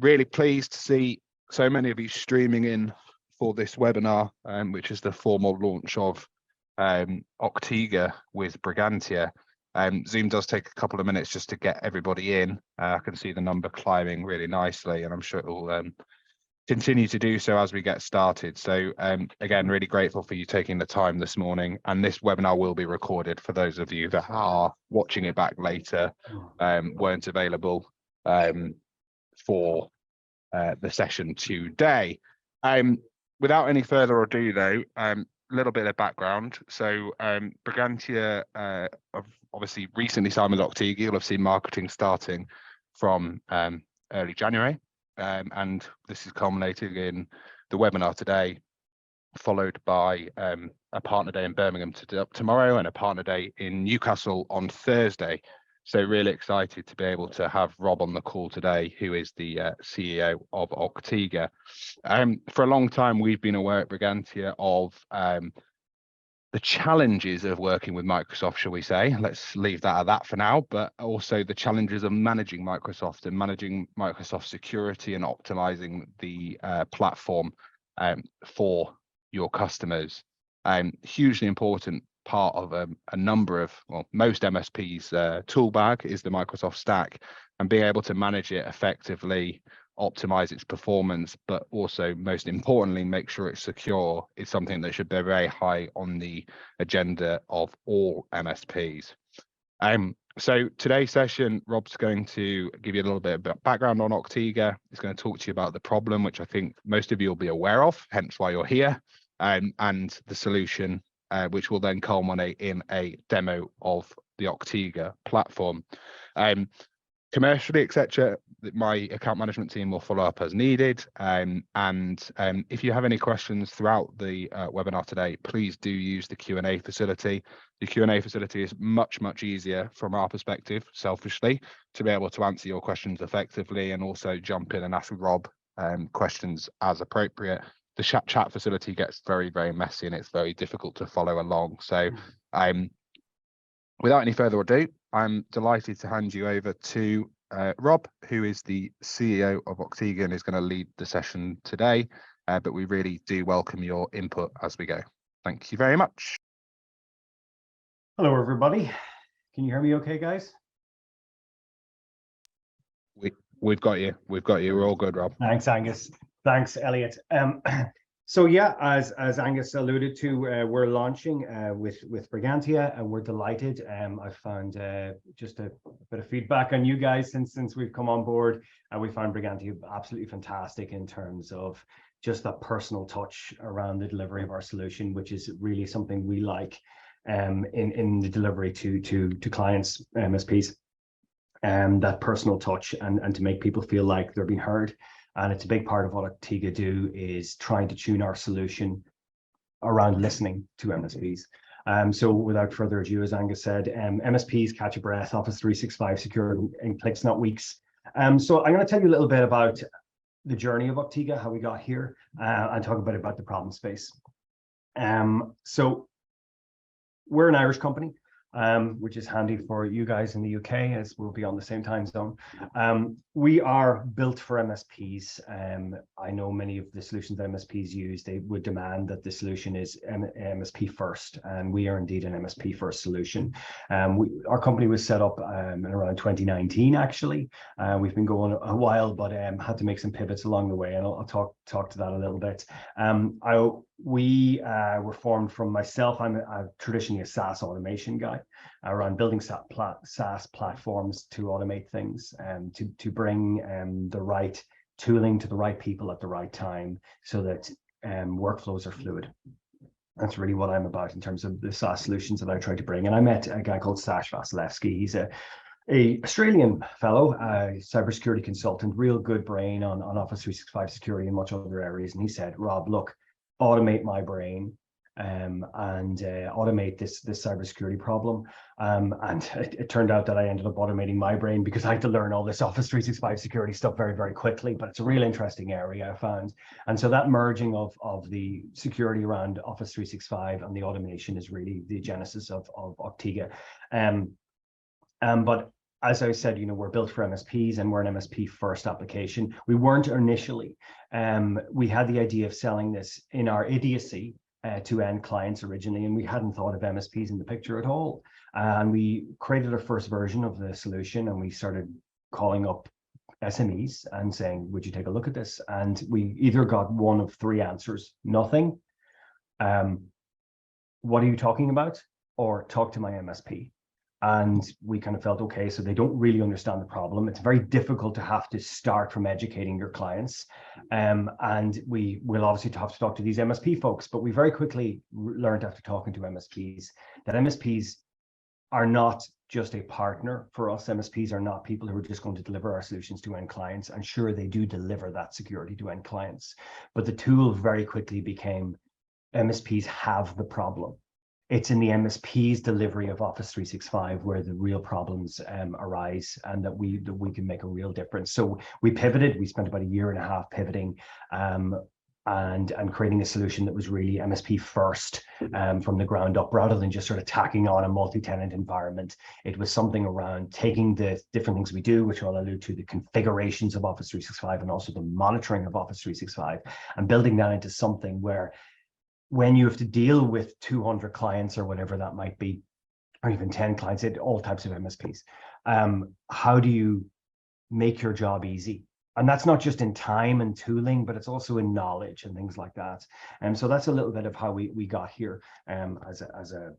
really pleased to see so many of you streaming in for this webinar, which is the formal launch of Octiga with Brigantia. Zoom does take a couple of minutes just to get everybody in. I can see the number climbing really nicely, and I'm sure it will continue to do so as we get started. So again, really grateful for you taking the time this morning, and this webinar will be recorded for those of you that are watching it back later, weren't available for the session today. Without any further ado though, a little bit of background. So Brigantia obviously recently signed with Octiga. You'll have seen marketing starting from early January. And this is culminating in the webinar today, followed by a partner day in Birmingham tomorrow and a partner day in Newcastle on Thursday. So really excited to be able to have Rob on the call today, who is the CEO of Octiga. For a long time, we've been aware at Brigantia of the challenges of working with Microsoft, shall we say. Let's leave that at that for now, but also the challenges of managing Microsoft and managing Microsoft security and optimizing the platform for your customers. Hugely important part of a number of, well, most MSPs tool bag is the Microsoft stack, and being able to manage it effectively, optimize its performance, but also most importantly make sure it's secure is something that should be very high on the agenda of all MSPs. So today's session, Rob's going to give you a little bit of background on Octiga. He's going to talk to you about the problem, which I think most of you will be aware of, hence why you're here, and the solution, which will then culminate in a demo of the Octiga platform. Commercially, etc., my account management team will follow up as needed. And if you have any questions throughout the webinar today, please do use the Q&A facility. The Q&A facility is much easier from our perspective, selfishly, to be able to answer your questions effectively and also jump in and ask Rob questions as appropriate. The chat facility gets very messy and it's very difficult to follow along. So without any further ado, I'm delighted to hand you over to Rob, who is the CEO of Octiga and is going to lead the session today, but we really do welcome your input as we go. Thank you very much. Hello, everybody. Can you hear me okay, guys? We've got you. We're all good, Rob. Thanks, Angus. Thanks, Elliot. So yeah, as Angus alluded to, we're launching with Brigantia, and we're delighted. I found just a bit of feedback on you guys since we've come on board, and we found Brigantia absolutely fantastic in terms of just that personal touch around the delivery of our solution, which is really something we like in the delivery to clients, MSPs, that personal touch and to make people feel like they're being heard. And it's a big part of what Octiga do is trying to tune our solution around listening to MSPs. So without further ado, as Angus said, MSPs catch a breath, Office 365 secure in clicks, not weeks. So I'm going to tell you a little bit about the journey of Octiga, how we got here, and talk about the problem space. So we're an Irish company, which is handy for you guys in the UK, as we'll be on the same time zone. We are built for MSPs. I know many of the solutions that MSPs use, they would demand that the solution is MSP first, and we are indeed an MSP first solution. Our company was set up in around 2019, actually. We've been going a while, but had to make some pivots along the way, and I'll talk to that a little bit. We were formed from myself. I'm traditionally a SaaS automation guy around building SaaS platforms to automate things and to bring the right tooling to the right people at the right time so that workflows are fluid. That's really what I'm about in terms of the SaaS solutions that I try to bring. And I met a guy called Stash Vasilevsky. He's a Australian fellow, cybersecurity consultant, real good brain on Office 365 security and much other areas. And he said, Rob, look, automate my brain and automate this cybersecurity problem. And it turned out that I ended up automating my brain because I had to learn all this Office 365 security stuff very quickly, but it's a real interesting area I found. And so that merging of the security around Office 365 and the automation is really the genesis of Octiga. But as I said, we're built for MSPs and we're an MSP first application. We weren't initially. We had the idea of selling this in our idiocy to end clients originally, and we hadn't thought of MSPs in the picture at all. And we created our first version of the solution, and we started calling up SMEs and saying, would you take a look at this? And we either got one of three answers: nothing, what are you talking about, or talk to my MSP. And we kind of felt, okay, so they don't really understand the problem. It's very difficult to have to start from educating your clients. And we will obviously have to talk to these MSP folks, but we very quickly learned after talking to MSPs that MSPs are not just a partner for us. MSPs are not people who are just going to deliver our solutions to end clients. And sure, they do deliver that security to end clients. But the tool very quickly became MSPs have the problem. It's in the MSP's delivery of Office 365 where the real problems arise, and that we can make a real difference. So we pivoted. We spent about a year and a half pivoting and creating a solution that was really MSP first from the ground up, rather than just sort of tacking on a multi-tenant environment. It was something around taking the different things we do, which I'll allude to, the configurations of Office 365 and also the monitoring of Office 365, and building that into something where when you have to deal with 200 clients or whatever that might be, or even 10 clients, all types of MSPs, how do you make your job easy? And that's not just in time and tooling, but it's also in knowledge and things like that. And so that's a little bit of how we got here as a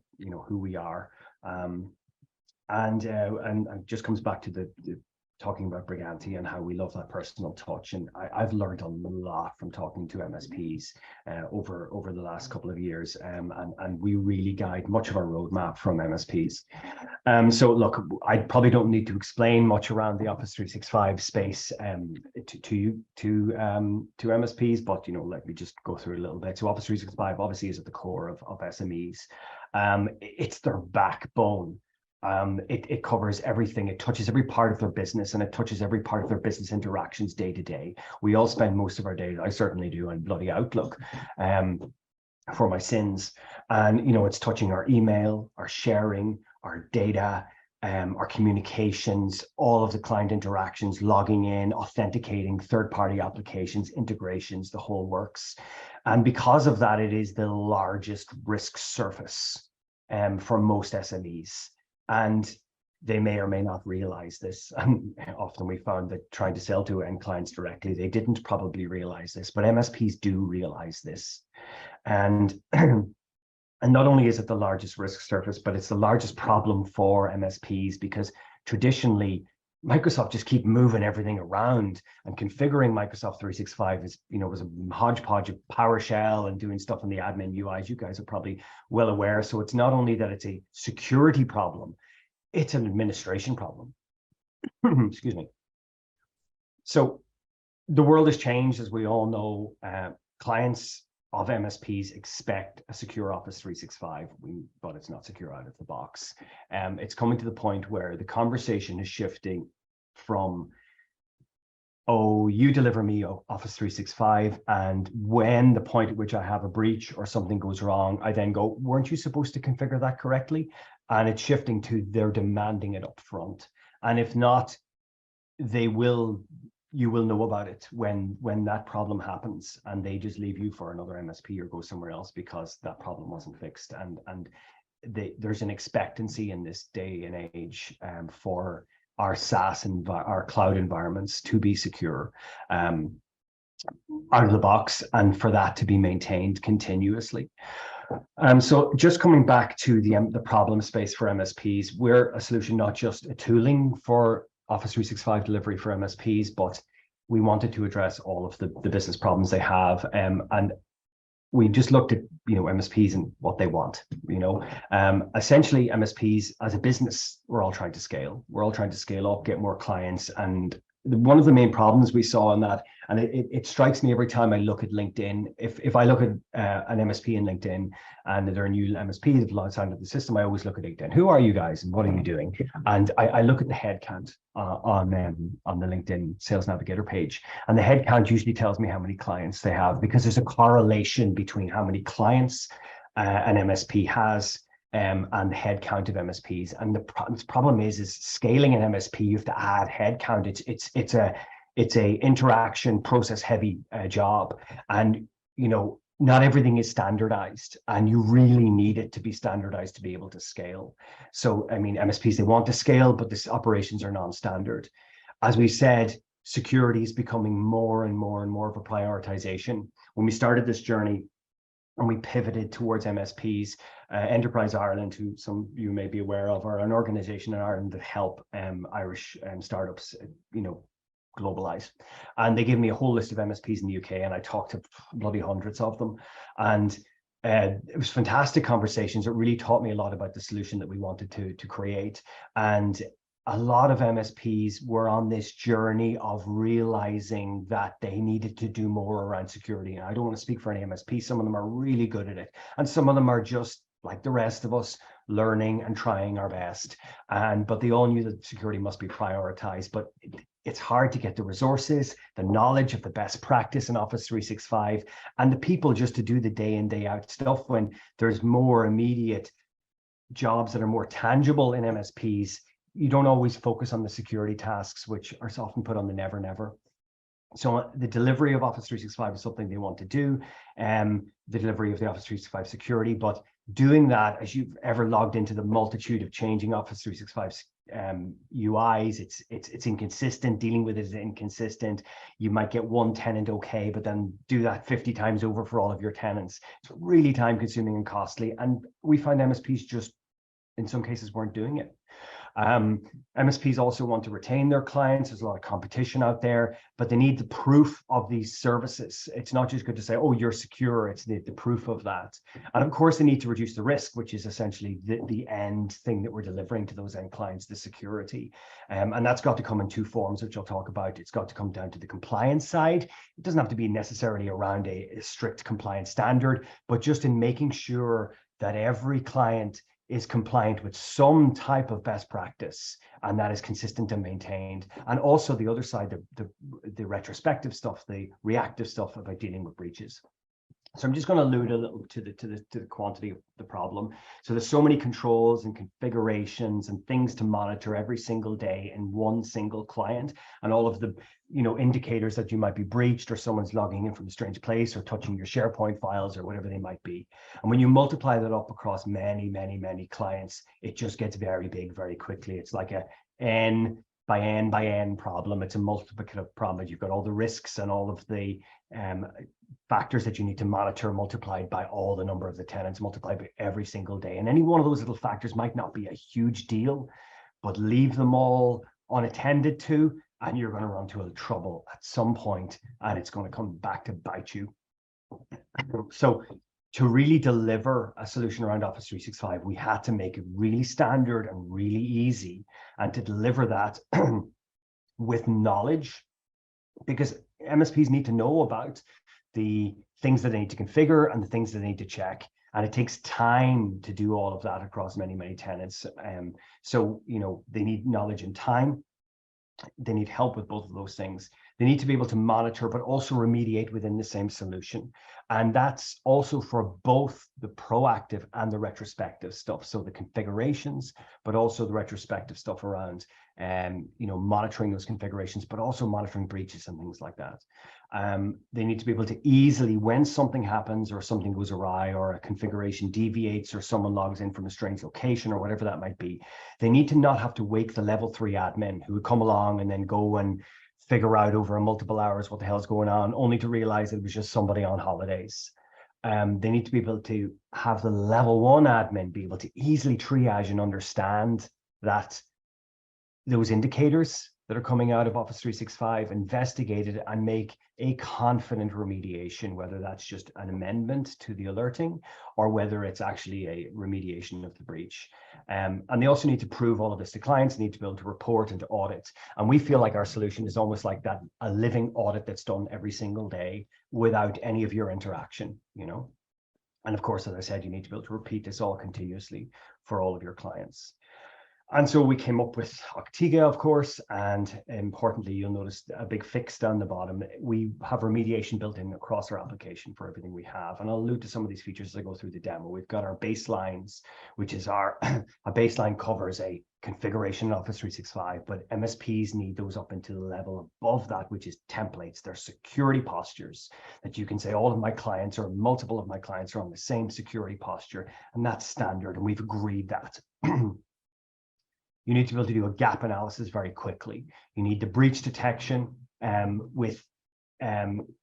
who we are. And it just comes back to the talking about Brigantia and how we love that personal touch. And I've learned a lot from talking to MSPs over the last couple of years, and we really guide much of our roadmap from MSPs. So look, I probably don't need to explain much around the Office 365 space to MSPs, but let me just go through a little bit. So Office 365 obviously is at the core of SMEs. It's their backbone. It covers everything. It touches every part of their business, and it touches every part of their business interactions day to day. We all spend most of our day, I certainly do, on bloody Outlook for my sins. And, it's touching our email, our sharing, our data, our communications, all of the client interactions, logging in, authenticating, third-party applications, integrations, the whole works. And because of that, it is the largest risk surface for most SMEs. And they may or may not realize this. And often we found that trying to sell to end clients directly, they didn't probably realize this, but MSPs do realize this. And not only is it the largest risk surface, but it's the largest problem for MSPs, because traditionally Microsoft just keep moving everything around, and configuring Microsoft 365 is, was a hodgepodge of PowerShell and doing stuff in the admin UIs. You guys are probably well aware. So it's not only that it's a security problem, it's an administration problem. Excuse me. So the world has changed, as we all know. Clients of MSPs expect a secure Office 365, but it's not secure out of the box. It's coming to the point where the conversation is shifting from, oh, you deliver me Office 365, and when the point at which I have a breach or something goes wrong, I then go, weren't you supposed to configure that correctly? And it's shifting to they're demanding it up front. And if not, you will know about it when that problem happens, and they just leave you for another MSP or go somewhere else because that problem wasn't fixed. And there's an expectancy in this day and age for our SaaS and our cloud environments to be secure out of the box, and for that to be maintained continuously. So just coming back to the problem space for MSPs, we're a solution, not just a tooling for Office 365 delivery for MSPs, but we wanted to address all of the business problems they have. And we just looked at, MSPs and what they want, essentially MSPs as a business, we're all trying to scale. We're all trying to scale up, get more clients. And one of the main problems we saw in that, and it strikes me every time I look at LinkedIn, if I look at an MSP in LinkedIn and they're a new MSP, they've signed up the system, I always look at LinkedIn. Who are you guys and what are you doing? And I look at the headcount on the LinkedIn Sales Navigator page. And the headcount usually tells me how many clients they have, because there's a correlation between how many clients an MSP has and the headcount of MSPs. And the problem is scaling an MSP, you have to add headcount. It's a interaction process heavy job, and not everything is standardized, and you really need it to be standardized to be able to scale. So, I mean, MSPs, they want to scale, but these operations are non-standard. As we said, security is becoming more and more and more of a prioritization. When we started this journey and we pivoted towards MSPs, Enterprise Ireland, who some of you may be aware of, are an organization in Ireland that help Irish startups, globalize. And they gave me a whole list of MSPs in the UK, and I talked to bloody hundreds of them. And it was fantastic conversations. It really taught me a lot about the solution that we wanted to create. And a lot of MSPs were on this journey of realizing that they needed to do more around security. And I don't want to speak for any MSP. Some of them are really good at it, and some of them are just like the rest of us, learning and trying our best. But they all knew that security must be prioritized. But it's hard to get the resources, the knowledge of the best practice in Office 365, and the people just to do the day in, day out stuff when there's more immediate jobs that are more tangible in MSPs. You don't always focus on the security tasks, which are often put on the never. So the delivery of Office 365 is something they want to do, the delivery of the Office 365 security, but doing that, as you've ever logged into the multitude of changing Office 365 UIs, it's inconsistent. Dealing with it is inconsistent. You might get one tenant okay, but then do that 50 times over for all of your tenants. It's really time consuming and costly. And we find MSPs just, in some cases, weren't doing it. MSPs also want to retain their clients. There's a lot of competition out there, but they need the proof of these services. It's not just good to say, oh, you're secure. It's the proof of that. And of course, they need to reduce the risk, which is essentially the end thing that we're delivering to those end clients, the security. And that's got to come in two forms, which I'll talk about. It's got to come down to the compliance side. It doesn't have to be necessarily around a strict compliance standard, but just in making sure that every client is compliant with some type of best practice, and that is consistent and maintained. And also the other side, the retrospective stuff, the reactive stuff about dealing with breaches. So I'm just going to allude a little to the quantity of the problem. So there's so many controls and configurations and things to monitor every single day in one single client, and all of the indicators that you might be breached, or someone's logging in from a strange place, or touching your SharePoint files, or whatever they might be. And when you multiply that up across many clients, it just gets very big very quickly. It's like a N by N problem. It's a multiplicative problem. You've got all the risks and all of the factors that you need to monitor, multiplied by all the number of the tenants, multiplied by every single day. And any one of those little factors might not be a huge deal, but leave them all unattended to, and you're going to run into trouble at some point, and it's going to come back to bite you. So to really deliver a solution around Office 365, we had to make it really standard and really easy, and to deliver that with knowledge, because MSPs need to know about the things that they need to configure and the things that they need to check. And it takes time to do all of that across many tenants. So, they need knowledge and time. They need help with both of those things. They need to be able to monitor, but also remediate within the same solution. And that's also for both the proactive and the retrospective stuff. So the configurations, but also the retrospective stuff around, monitoring those configurations, but also monitoring breaches and things like that. They need to be able to easily, when something happens or something goes awry or a configuration deviates or someone logs in from a strange location or whatever that might be, they need to not have to wake the level 3 admin who would come along and then go and figure out over multiple hours what the hell's going on, only to realize it was just somebody on holidays. They need to be able to have the level 1 admin be able to easily triage and understand that those indicators that are coming out of Office 365, investigated and make a confident remediation, whether that's just an amendment to the alerting or whether it's actually a remediation of the breach. And they also need to prove all of this to clients, need to be able to report and to audit. And we feel like our solution is almost like that, a living audit that's done every single day without any of your interaction, And of course, as I said, you need to be able to repeat this all continuously for all of your clients. And so we came up with Octiga, of course, and importantly, you'll notice a big fix down the bottom. We have remediation built in across our application for everything we have. And I'll allude to some of these features as I go through the demo. We've got our baselines, which is our, a baseline covers a configuration in Office 365, but MSPs need those up into the level above that, which is templates. They're security postures that you can say all of my clients or multiple of my clients are on the same security posture, and that's standard, and we've agreed that. You need to be able to do a gap analysis very quickly. You need the breach detection with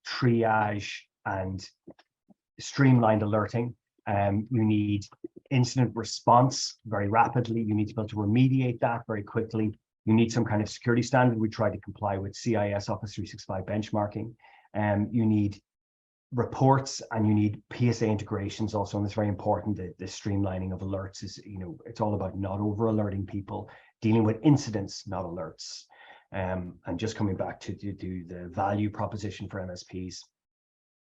triage and streamlined alerting. You need incident response very rapidly. You need to be able to remediate that very quickly. You need some kind of security standard. We try to comply with CIS Office 365 benchmarking. You need reports, and you need PSA integrations also, and it's very important that the streamlining of alerts is, it's all about not over alerting people, dealing with incidents, not alerts. And just coming back to do the value proposition for MSPs,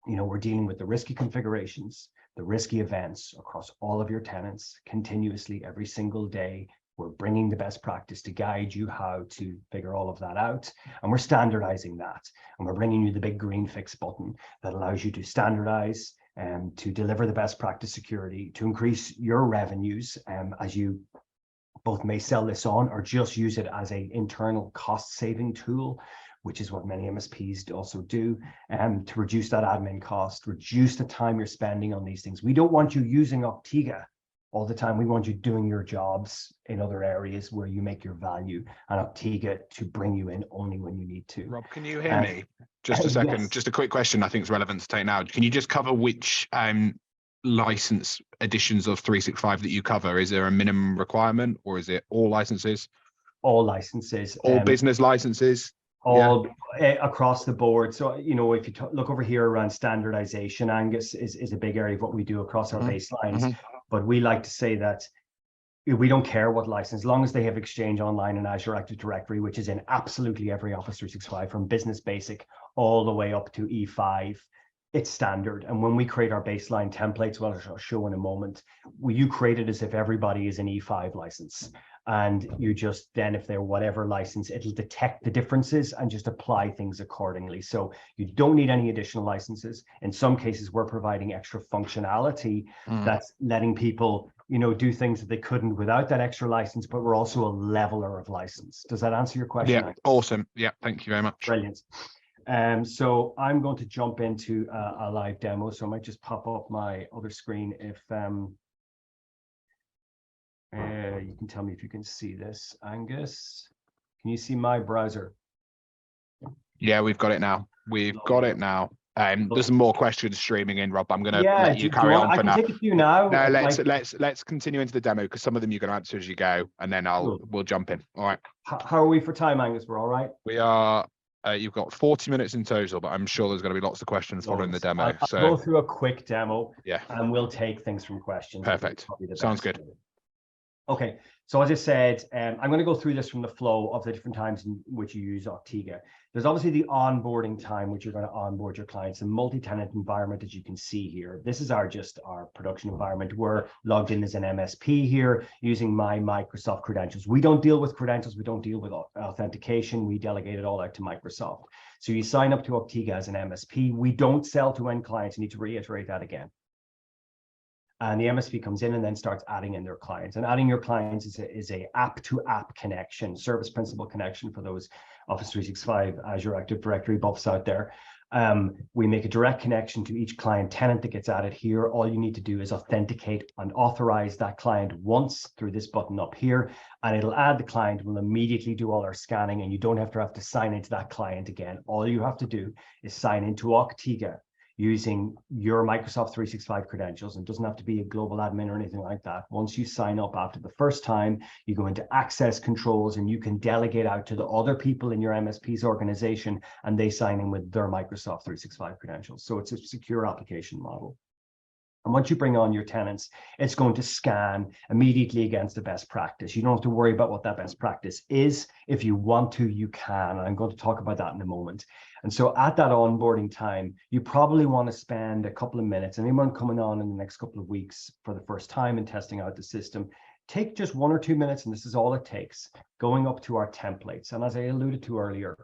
we're dealing with the risky configurations, the risky events across all of your tenants continuously every single day. We're bringing the best practice to guide you how to figure all of that out. And we're standardizing that. And we're bringing you the big green fix button that allows you to standardize and to deliver the best practice security, to increase your revenues as you both may sell this on or just use it as an internal cost saving tool, which is what many MSPs also do, to reduce that admin cost, reduce the time you're spending on these things. We don't want you using Octiga all the time. We want you doing your jobs in other areas where you make your value, and Octiga to bring you in only when you need to. Rob, can you hear me? Just a second. Yes. Just a quick question I think is relevant to take now. Can you just cover which license editions of 365 that you cover? Is there a minimum requirement, or is it all licenses? All licenses. All business licenses? All across the board. So, if you look over here around standardization, Angus is a big area of what we do across our baselines. But we like to say that we don't care what license, as long as they have Exchange Online and Azure Active Directory, which is in absolutely every Office 365 from Business Basic all the way up to E5. It's standard. And when we create our baseline templates, well, I'll show in a moment, you create it as if everybody is an E5 license. And you just then, if they're whatever license, it'll detect the differences and just apply things accordingly. So you don't need any additional licenses. In some cases, we're providing extra functionality that's letting people, do things that they couldn't without that extra license, but we're also a leveler of license. Does that answer your question? Yeah, awesome. Yeah, thank you very much. Brilliant. So I'm going to jump into a live demo. So I might just pop up my other screen if you can tell me if you can see this. Angus, can you see my browser? Yeah, we've got it now. We've got it now. There's some more questions streaming in, Rob. I'm going to let you carry on for now. I can take a few now. No, let's continue into the demo, because some of them you're going to answer as you go, and then we'll jump in. All right. How are we for time, Angus? We're all right? We are. You've got 40 minutes in total, but I'm sure there's going to be lots of questions following the demo. I'll go through a quick demo. Yeah. And we'll take things from questions. Perfect. Sounds good. Okay, so as I said, I'm going to go through this from the flow of the different times in which you use Octiga. There's obviously the onboarding time, which you're going to onboard your clients, a multi-tenant environment, as you can see here. This is our production environment. We're logged in as an MSP here using my Microsoft credentials. We don't deal with credentials. We don't deal with authentication. We delegate it all out to Microsoft. So you sign up to Octiga as an MSP. We don't sell to end clients. I need to reiterate that again. And the MSP comes in and then starts adding in their clients. And adding your clients is a app-to-app connection, service principal connection for those Office 365 Azure Active Directory buffs out there. We make a direct connection to each client tenant that gets added here. All you need to do is authenticate and authorize that client once through this button up here, and it'll add the client. We'll immediately do all our scanning, and you don't have to sign into that client again. All you have to do is sign into Octiga using your Microsoft 365 credentials, and it doesn't have to be a global admin or anything like that. Once you sign up after the first time, you go into access controls and you can delegate out to the other people in your MSP's organization, and they sign in with their Microsoft 365 credentials. So it's a secure application model. And once you bring on your tenants, it's going to scan immediately against the best practice. You don't have to worry about what that best practice is. If you want to, you can. And I'm going to talk about that in a moment. And so at that onboarding time, you probably want to spend a couple of minutes, anyone coming on in the next couple of weeks for the first time and testing out the system, take just 1 or 2 minutes, and this is all it takes, going up to our templates. And as I alluded to earlier,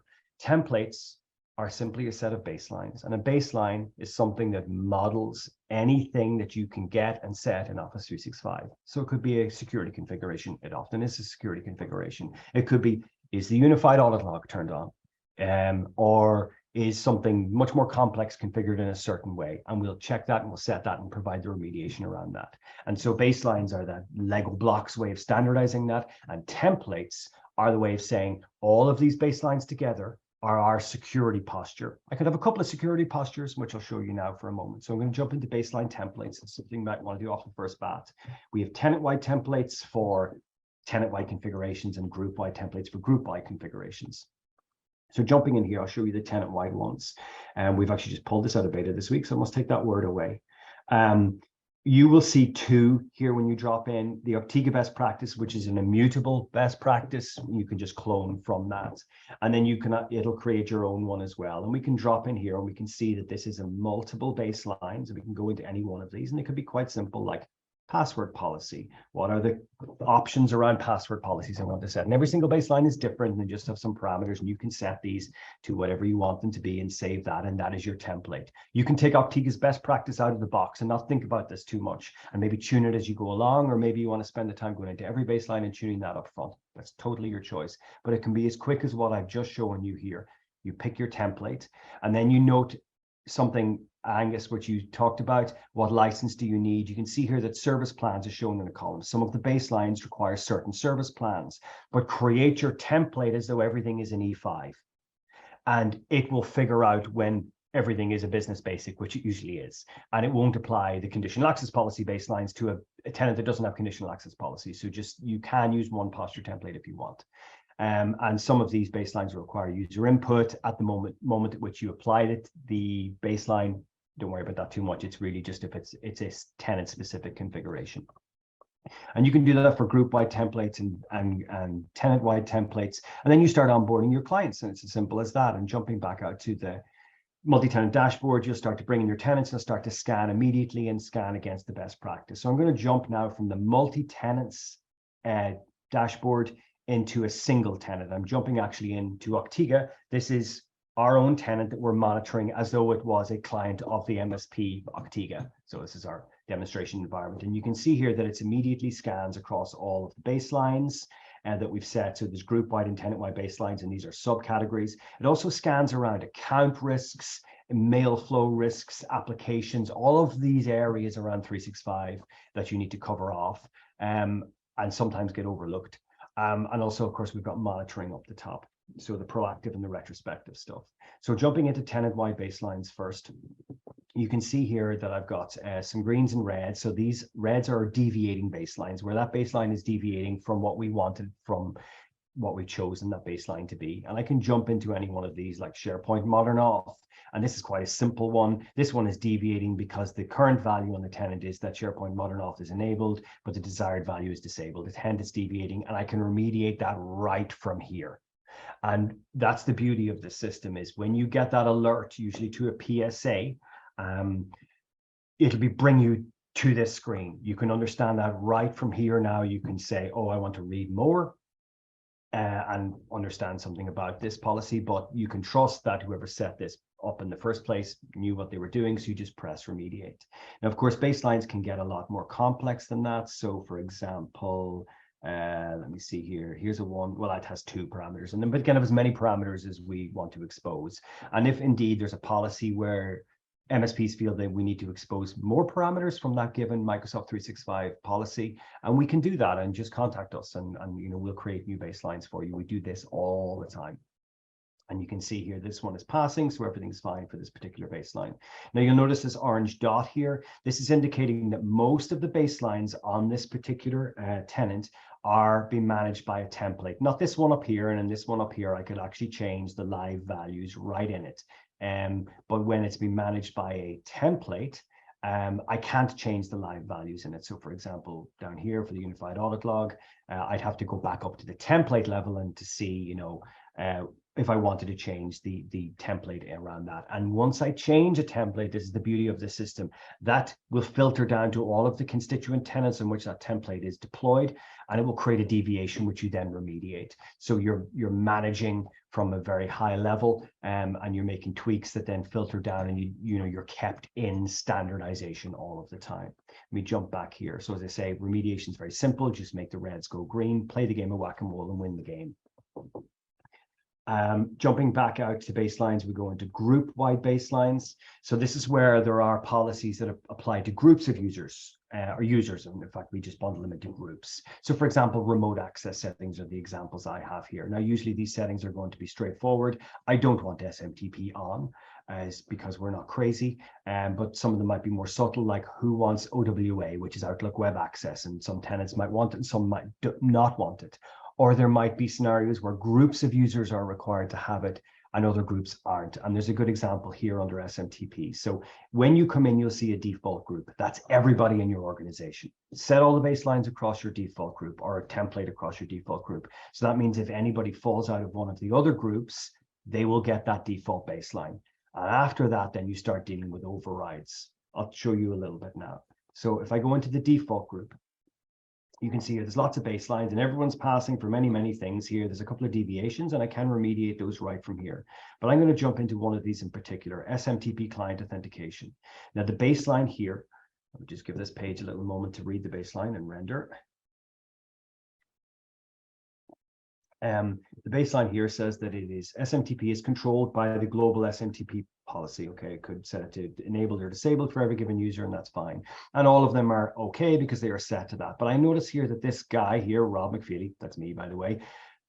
templates are simply a set of baselines. And a baseline is something that models anything that you can get and set in Office 365. So it could be a security configuration. It often is a security configuration. It could be, is the unified audit log turned on? Or is something much more complex configured in a certain way? And we'll check that and we'll set that and provide the remediation around that. And so baselines are that Lego blocks way of standardizing that. And templates are the way of saying all of these baselines together are our security posture. I could have a couple of security postures, which I'll show you now for a moment. So I'm going to jump into baseline templates. It's something you might want to do off the first bat. We have tenant-wide templates for tenant-wide configurations and group-wide templates for group-wide configurations. So jumping in here, I'll show you the tenant-wide ones. And we've actually just pulled this out of beta this week, so I must take that word away. You will see 2 here when you drop in. The Octiga best practice, which is an immutable best practice. You can just clone from that. And then it'll create your own one as well. And we can drop in here and we can see that this is a multiple baselines. And we can go into any one of these. And it could be quite simple, like password policy. What are the options around password policies I want to set? And every single baseline is different, and they just have some parameters, and you can set these to whatever you want them to be and save that, and that is your template. You can take Octiga's best practice out of the box and not think about this too much, and maybe tune it as you go along, or maybe you want to spend the time going into every baseline and tuning that up front. That's totally your choice, but it can be as quick as what I've just shown you here. You pick your template, and then you note something, Angus, which you talked about. What license do you need? You can see here that service plans are shown in a column. Some of the baselines require certain service plans, but create your template as though everything is an E5, and it will figure out when everything is a business basic, which it usually is, and it won't apply the conditional access policy baselines to a tenant that doesn't have conditional access policy. So you can use one posture template if you want. And some of these baselines require user input at the moment at which you applied it. The baseline, don't worry about that too much. It's really just if it's a tenant specific configuration. And you can do that for group-wide templates and tenant-wide templates. And then you start onboarding your clients, and it's as simple as that. And jumping back out to the multi-tenant dashboard, you'll start to bring in your tenants and start to scan immediately and scan against the best practice. So I'm going to jump now from the multi-tenants dashboard into a single tenant. I'm jumping actually into Octiga. This is our own tenant that we're monitoring as though it was a client of the MSP Octiga. So this is our demonstration environment. And you can see here that it's immediately scans across all of the baselines that we've set. So there's group-wide and tenant-wide baselines, and these are subcategories. It also scans around account risks, mail flow risks, applications, all of these areas around 365 that you need to cover off and sometimes get overlooked. And also, of course, we've got monitoring up the top. So the proactive and the retrospective stuff. So jumping into tenant-wide baselines first, you can see here that I've got some greens and reds. So these reds are deviating baselines, where that baseline is deviating from what we wanted, from what we've chosen that baseline to be. And I can jump into any one of these, like SharePoint Modern Auth. And this is quite a simple one. This one is deviating because the current value on the tenant is that SharePoint Modern Auth is enabled, but the desired value is disabled. Hence, it's deviating, and I can remediate that right from here. And that's the beauty of the system, is when you get that alert, usually to a PSA, it'll bring you to this screen. You can understand that right from here. Now you can say, oh, I want to read more and understand something about this policy, but you can trust that whoever set this up in the first place knew what they were doing, so you just press remediate. Now, of course, baselines can get a lot more complex than that. So, for example, let me see here. Here's a one. Well, it has 2 parameters, and then we can have as many parameters as we want to expose. And if indeed there's a policy where MSPs feel that we need to expose more parameters from that given Microsoft 365 policy, and we can do that, and just contact us, and we'll create new baselines for you. We do this all the time. And you can see here, this one is passing, so everything's fine for this particular baseline. Now you'll notice this orange dot here. This is indicating that most of the baselines on this particular tenant are being managed by a template. Not this one up here, and in this one up here, I could actually change the live values right in it. But when it's been managed by a template, I can't change the live values in it. So for example, down here for the unified audit log, I'd have to go back up to the template level and to see, if I wanted to change the template around that. And once I change a template, this is the beauty of the system, that will filter down to all of the constituent tenants in which that template is deployed, and it will create a deviation which you then remediate. So you're managing from a very high level, and you're making tweaks that then filter down, and you're kept in standardization all of the time. Let me jump back here. So as I say, remediation is very simple. Just make the reds go green, play the game of whack-a-mole, and win the game. Jumping back out to baselines, we go into group-wide baselines. So this is where there are policies that apply to groups of users, or users, and in fact, we just bundle them into groups. So for example, remote access settings are the examples I have here. Now, usually these settings are going to be straightforward. I don't want SMTP on, because we're not crazy, but some of them might be more subtle, like who wants OWA, which is Outlook Web Access, and some tenants might want it and some might not want it. Or there might be scenarios where groups of users are required to have it and other groups aren't. And there's a good example here under SMTP. So when you come in, you'll see a default group. That's everybody in your organization. Set all the baselines across your default group, or a template across your default group. So that means if anybody falls out of one of the other groups, they will get that default baseline. And after that, then you start dealing with overrides. I'll show you a little bit now. So if I go into the default group, you can see here there's lots of baselines and everyone's passing for many, many things here. There's a couple of deviations and I can remediate those right from here. But I'm going to jump into one of these in particular, SMTP client authentication. Now the baseline here, let me just give this page a little moment to read the baseline and render. The baseline here says that it is SMTP is controlled by the global SMTP policy. Okay, it could set it to enable or disable for every given user, and that's fine. And all of them are okay because they are set to that. But I notice here that this guy here, Rob McFeely, that's me, by the way,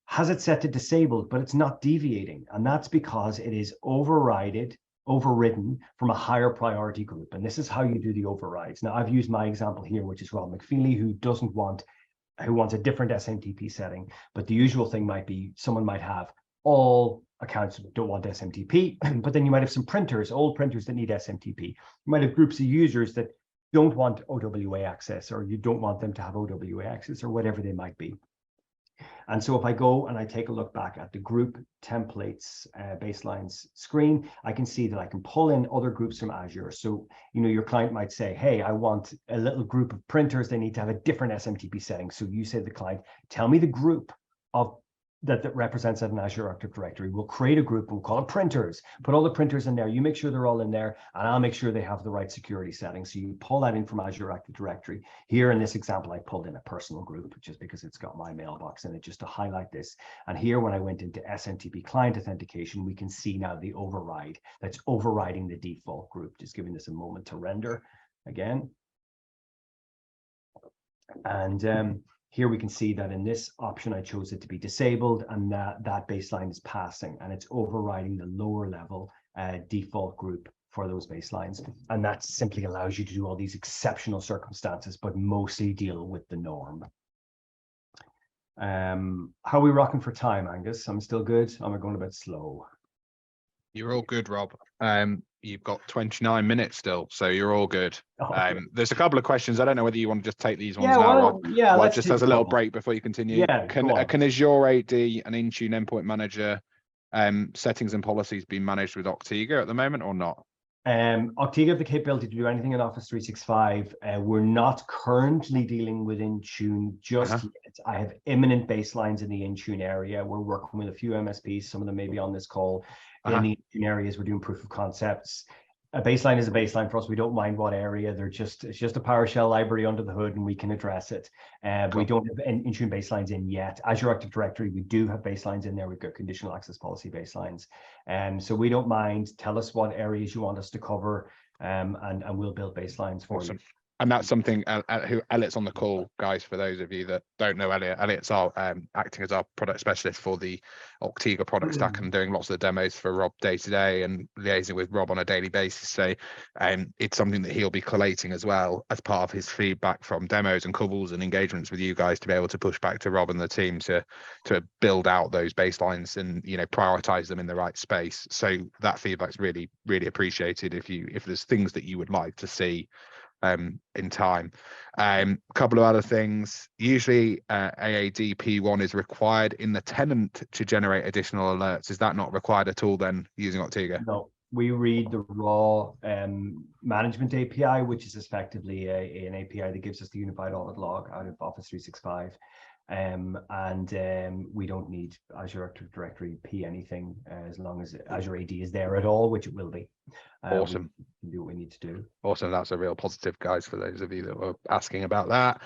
has it set to disabled, but it's not deviating. And that's because it is overridden from a higher priority group. And this is how you do the overrides. Now, I've used my example here, which is Rob McFeely, who wants a different SMTP setting. But the usual thing might be someone might have all accounts that don't want SMTP, but then you might have some printers, old printers that need SMTP. You might have groups of users that don't want OWA access, or you don't want them to have OWA access, or whatever they might be. And so if I go and I take a look back at the group templates baselines screen, I can see that I can pull in other groups from Azure. So, your client might say, hey, I want a little group of printers. They need to have a different SMTP setting. So you say to the client, tell me the group of that represents an Azure Active Directory. We'll create a group, we'll call it printers, put all the printers in there. You make sure they're all in there, and I'll make sure they have the right security settings. So you pull that in from Azure Active Directory. Here in this example, I pulled in a personal group just because it's got my mailbox in it, just to highlight this. And here, when I went into SMTP client authentication, we can see now the override that's overriding the default group. Just giving this a moment to render again. And here we can see that in this option, I chose it to be disabled, and that baseline is passing, and it's overriding the lower level default group for those baselines. And that simply allows you to do all these exceptional circumstances, but mostly deal with the norm. How are we rocking for time, Angus? I'm still good. I'm going a bit slow. You're all good, Rob. You've got 29 minutes still, so you're all good. There's a couple of questions. I don't know whether you want to just take these ones now, Rob. Yeah, well, just as a little break before you continue. Yeah, can Azure AD and Intune Endpoint Manager settings and policies be managed with Octiga at the moment or not? Octiga have the capability to do anything in Office 365. We're not currently dealing with Intune just yet. I have imminent baselines in the Intune area. We're working with a few MSPs. Some of them may be on this call. In the Intune areas, we're doing proof of concepts. A baseline is a baseline for us. We don't mind what area. It's just a PowerShell library under the hood, and we can address it. Cool. We don't have Intune baselines in yet. Azure Active Directory, we do have baselines in there. We've got conditional access policy baselines. So we don't mind. Tell us what areas you want us to cover, and we'll build baselines for you. And that's something who Elliot's on the call, guys. For those of you that don't know Elliot's our acting as our product specialist for the Octiga product stack and doing lots of the demos for Rob day to day and liaising with Rob on a daily basis. So it's something that he'll be collating as well as part of his feedback from demos and calls and engagements with you guys to be able to push back to Rob and the team to build out those baselines and prioritize them in the right space. So that feedback's really, really appreciated. If there's things that you would like to see in time. A couple of other things. Usually AADP1 is required in the tenant to generate additional alerts. Is that not required at all then using Octiga? No, we read the raw management API, which is effectively an API that gives us the unified audit log out of Office 365. We don't need Azure Active Directory P anything as long as Azure AD is there at all, which it will be. Awesome. We can do what we need to do. Awesome. That's a real positive, guys, for those of you that were asking about that.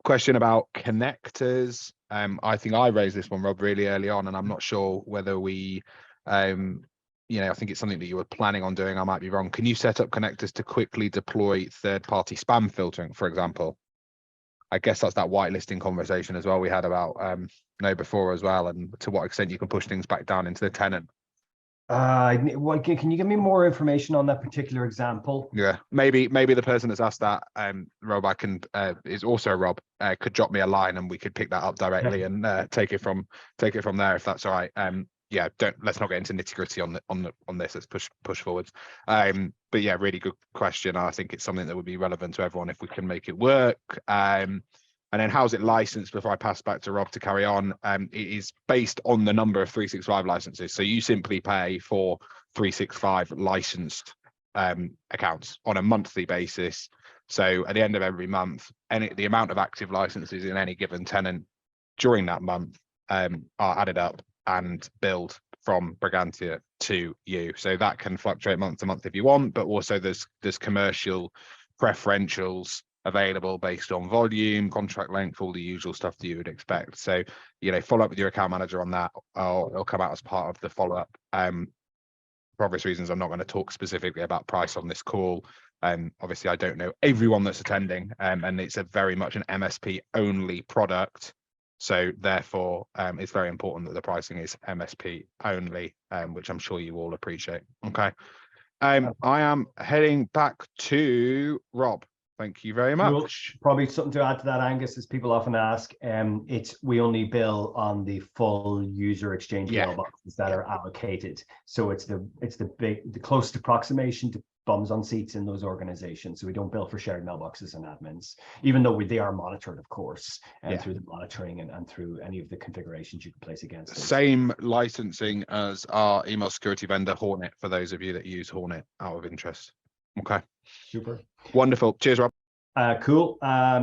Question about connectors. I think I raised this one, Rob, really early on, and I'm not sure whether we, I think it's something that you were planning on doing. I might be wrong. Can you set up connectors to quickly deploy third-party spam filtering, for example? I guess that's that whitelisting conversation as well we had about before as well, and to what extent you can push things back down into the tenant. Can you give me more information on that particular example? Yeah, maybe the person that's asked that, Rob, is also Rob, could drop me a line and we could pick that up directly and take it from there, if that's all right. Yeah, let's not get into nitty-gritty on this. Let's push forwards. But yeah, really good question. I think it's something that would be relevant to everyone if we can make it work. And then how's it licensed before I pass back to Rob to carry on? It is based on the number of 365 licenses. So you simply pay for 365 licensed accounts on a monthly basis. So at the end of every month, the amount of active licenses in any given tenant during that month are added up and billed from Brigantia to you. So that can fluctuate month to month if you want, but also there's commercial preferentials available based on volume, contract length, all the usual stuff that you would expect. So, follow up with your account manager on that, or it'll come out as part of the follow-up. For obvious reasons, I'm not going to talk specifically about price on this call. Obviously, I don't know everyone that's attending, and it's a very much an MSP only product. So therefore, it's very important that the pricing is MSP only, which I'm sure you all appreciate. Okay. I am heading back to Rob. Thank you very much. Cool. Probably something to add to that, Angus, as people often ask. We only bill on the full user exchange mailboxes that are allocated. So it's the closest approximation to bums on seats in those organizations. So we don't bill for shared mailboxes and admins, even though they are monitored, of course, and through the monitoring and through any of the configurations you can place against them. Same licensing as our email security vendor, Hornet, for those of you that use Hornet out of interest. Okay. Super. Wonderful. Cheers, Rob. Cool.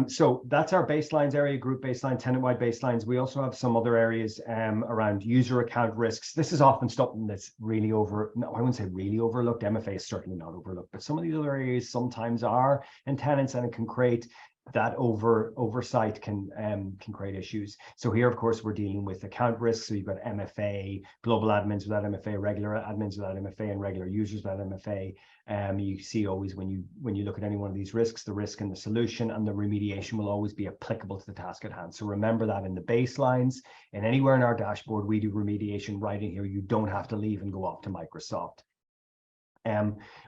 So that's our baselines, area group baseline, tenant-wide baselines. We also have some other areas around user account risks. This is often something that's really I wouldn't say really overlooked. MFA is certainly not overlooked, but some of these other areas sometimes are in tenants, and it can create that oversight can create issues. So here, of course, we're dealing with account risks. So you've got MFA, global admins without MFA, regular admins without MFA, and regular users without MFA. You see always when you look at any one of these risks, the risk and the solution and the remediation will always be applicable to the task at hand. So remember that in the baselines and anywhere in our dashboard, we do remediation right in here. You don't have to leave and go off to Microsoft.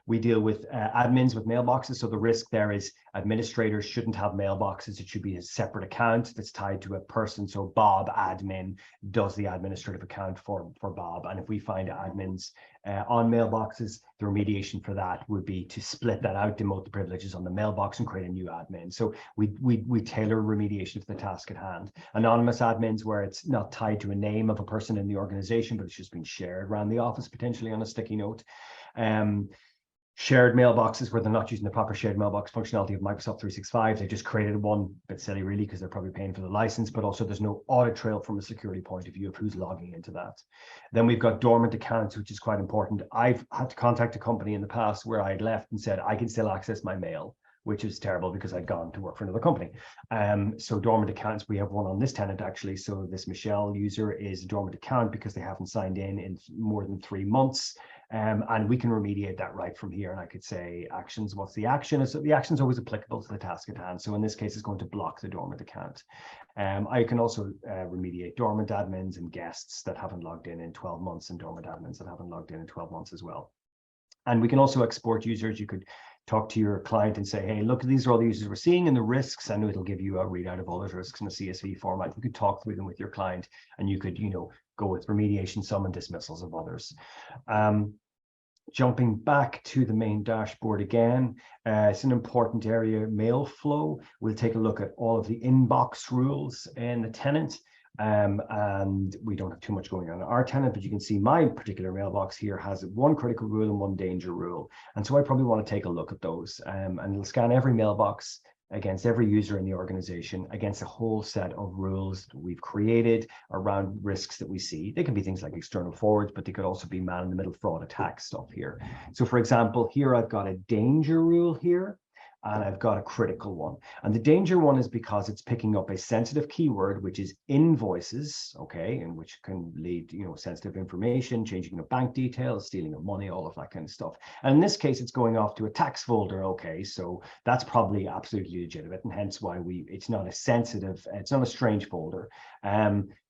We deal with admins with mailboxes. So the risk there is administrators shouldn't have mailboxes. It should be a separate account that's tied to a person. So Bob admin does the administrative account for Bob. And if we find admins on mailboxes, the remediation for that would be to split that out, demote the privileges on the mailbox and create a new admin. So we tailor remediation to the task at hand. Anonymous admins, where it's not tied to a name of a person in the organization, but it's just been shared around the office, potentially on a sticky note. Shared mailboxes where they're not using the proper shared mailbox functionality of Microsoft 365. They just created one, bit silly really, because they're probably paying for the license, but also there's no audit trail from a security point of view of who's logging into that. Then we've got dormant accounts, which is quite important. I've had to contact a company in the past where I had left and said, I can still access my mail, which is terrible because I'd gone to work for another company. So dormant accounts, we have one on this tenant actually. So this Michelle user is a dormant account because they haven't signed in more than 3 months. And we can remediate that right from here. And I could say actions, what's the action? So the action is always applicable to the task at hand. So in this case, it's going to block the dormant account. I can also remediate dormant admins and guests that haven't logged in 12 months and dormant admins that haven't logged in 12 months as well. And we can also export users. You could talk to your client and say, hey, look, these are all the users we're seeing and the risks. I know it'll give you a readout of all those risks in a CSV format. You could talk through them with your client and you could, go with remediation, some and dismissals of others. Jumping back to the main dashboard again, it's an important area, mail flow. We'll take a look at all of the inbox rules in the tenant. And we don't have too much going on in our tenant, but you can see my particular mailbox here has one critical rule and one danger rule. And so I probably want to take a look at those, and it'll scan every mailbox against every user in the organization, against a whole set of rules that we've created around risks that we see. They can be things like external forwards, but they could also be man-in-the-middle fraud attack stuff here. So for example, here I've got a danger rule here, and I've got a critical one. And the danger one is because it's picking up a sensitive keyword, which is invoices, okay, and which can lead, sensitive information, changing of bank details, stealing of money, all of that kind of stuff. And in this case, it's going off to a tax folder, okay, so that's probably absolutely legitimate, and hence why it's not a sensitive, it's not a strange folder.